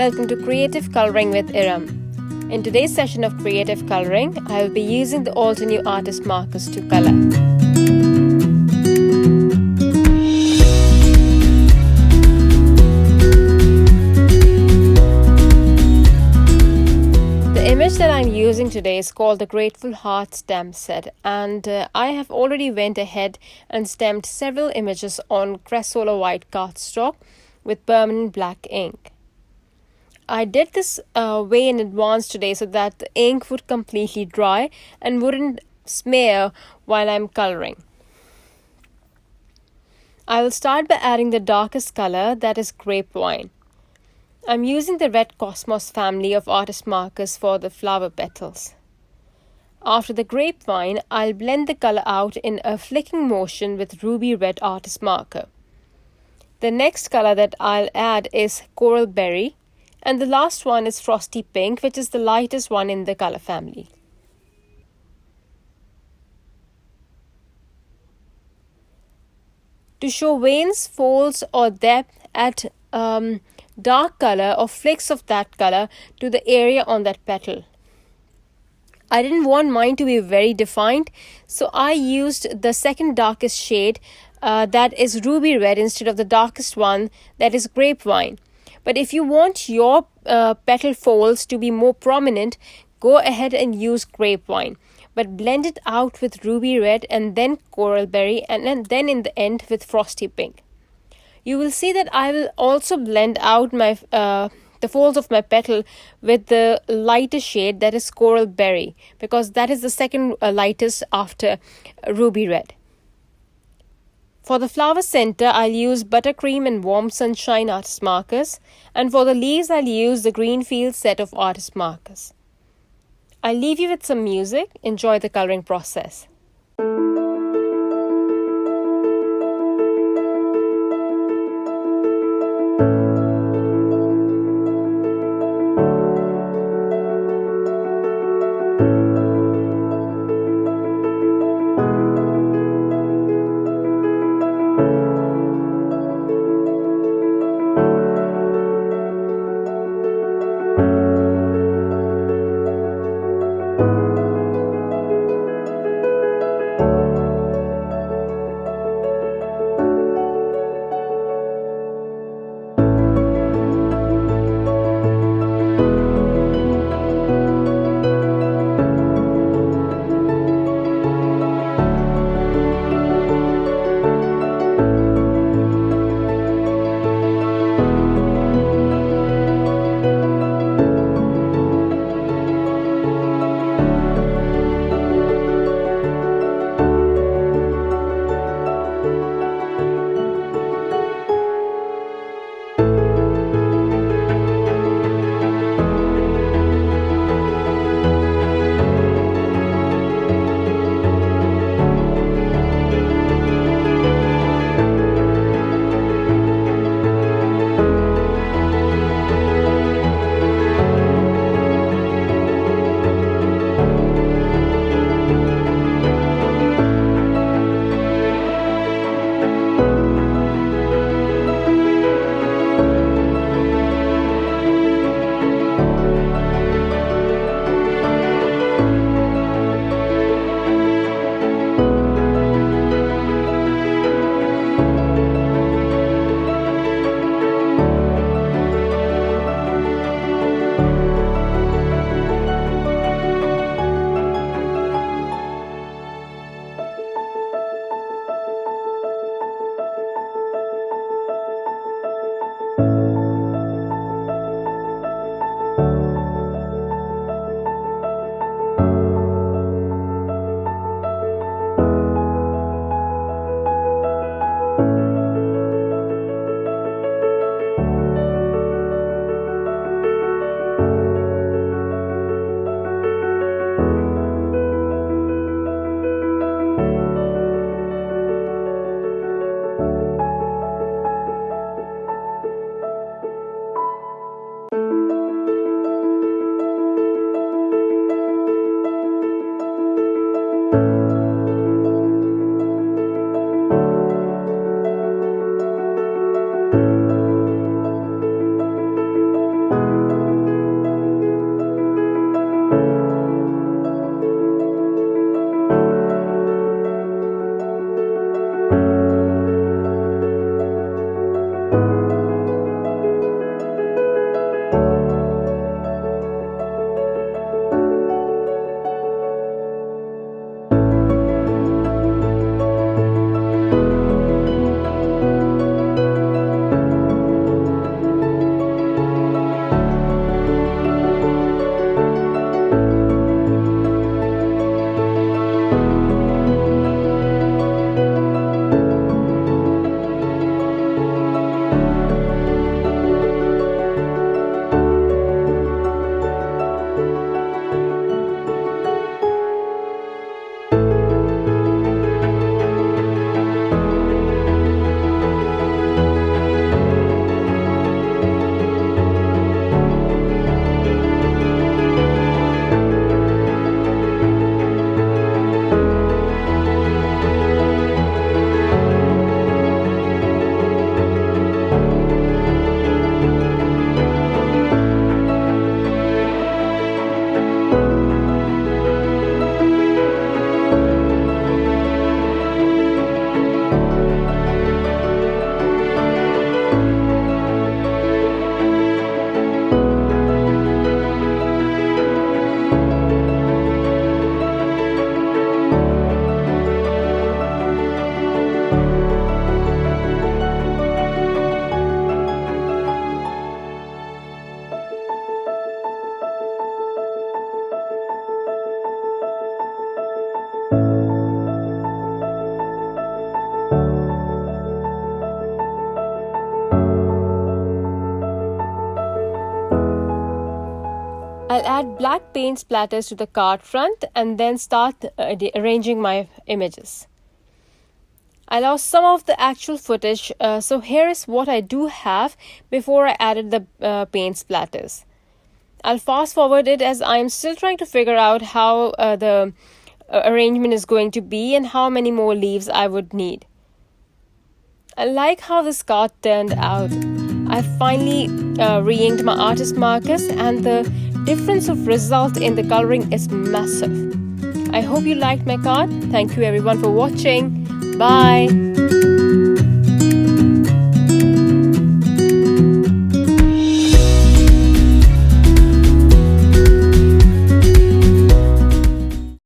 Welcome to Creative Coloring with Erum. In today's session of Creative Coloring, I will be using the Altenew artist markers to color. The image that I'm using today is called the Grateful Heart stamp set, and I have already went ahead and stamped several images on Cressola white cardstock with permanent black ink. I did this way in advance today so that the ink would completely dry and wouldn't smear while I'm coloring. I will start by adding the darkest color, that is grapevine. I'm using the Red Cosmos family of artist markers for the flower petals. After the grapevine, I'll blend the color out in a flicking motion with ruby red artist marker. The next color that I'll add is coral berry, and the last one is frosty pink, which is the lightest one in the color family. To show veins, folds or depth, add dark color or flicks of that color to the area on that petal. I didn't want mine to be very defined, so I used the second darkest shade that is ruby red instead of the darkest one that is grapevine. But if you want your petal folds to be more prominent, go ahead and use grapevine. But blend it out with ruby red and then coral berry and then in the end with frosty pink. You will see that I will also blend out my the folds of my petal with the lighter shade that is coral berry, because that is the second lightest after ruby red. For the flower center, I'll use buttercream and warm sunshine artist markers, and for the leaves, I'll use the Greenfield set of artist markers. I'll leave you with some music. Enjoy the coloring process. add black paint splatters to the card front and then start arranging my images. I lost some of the actual footage, so here is what I do have before I added the paint splatters. I'll fast forward it as I'm still trying to figure out how the arrangement is going to be and how many more leaves I would need. I like how this card turned out. I finally re-inked my artist markers and the difference of result in the coloring is massive. I hope you liked my card. Thank you everyone for watching. Bye.